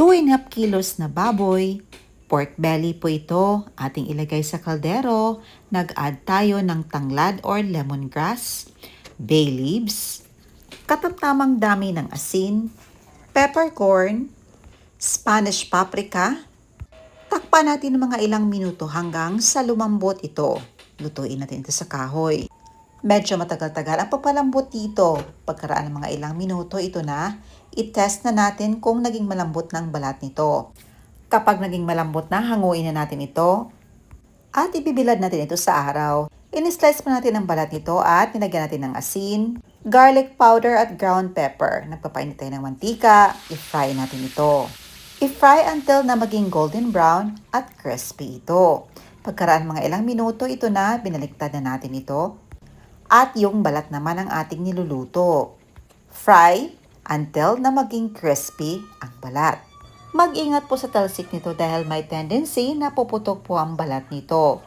2.5 kilos na baboy. Pork belly po ito, ating ilagay sa kaldero. Nag-add tayo ng tanglad or lemongrass, bay leaves, katamtamang dami ng asin, peppercorn, Spanish paprika. Takpan natin ng mga ilang minuto hanggang sa lumambot ito. Lutuin natin ito sa kahoy. Medyo matagal-tagal ang papalambot dito. Pagkaraan ng mga ilang minuto, ito na. I-test na natin kung naging malambot na ang balat nito. Kapag naging malambot na, hanguin na natin ito. At ibibilad natin ito sa araw. In-slice pa natin ang balat nito at nilagyan natin ng asin, garlic powder at ground pepper. Nagpapainit tayo ng mantika. I-fry natin ito. I-fry until na maging golden brown at crispy ito. Pagkaraan mga ilang minuto, ito na. Binaliktad na natin ito. At yung balat naman ang ating niluluto. Fry until na maging crispy ang balat. Mag-ingat po sa talsik nito dahil may tendency na puputok po ang balat nito.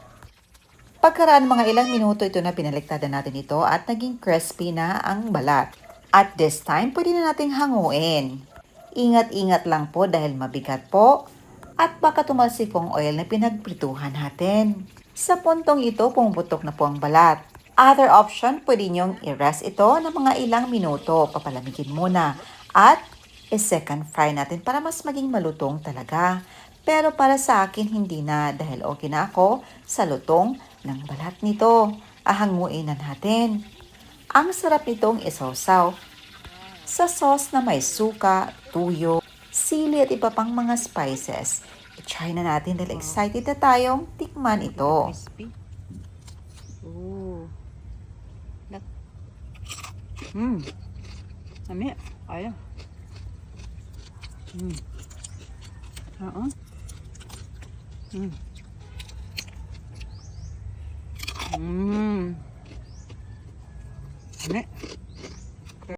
Pagkaraan mga ilang minuto, ito na pinaliktad natin ito at naging crispy na ang balat. At this time, pwede na nating hanguin. Ingat-ingat lang po dahil mabigat po at baka tumalsik po ang oil na pinagprituhan natin. Sa puntong ito, pumuputok na po ang balat. Other option, pwede nyong i-rest ito ng mga ilang minuto. Papalamigin muna at i-second fry natin para mas maging malutong talaga. Pero para sa akin, hindi na dahil okay na ako sa lutong ng balat nito. Ahanguin na natin. Ang sarap nitong isawsaw sa sauce na may suka, tuyo, sili at iba pang mga spices. I-try na natin dahil excited na tayong tikman ito. Crispy. Oh. Nami, ayaw. Oo. Nami.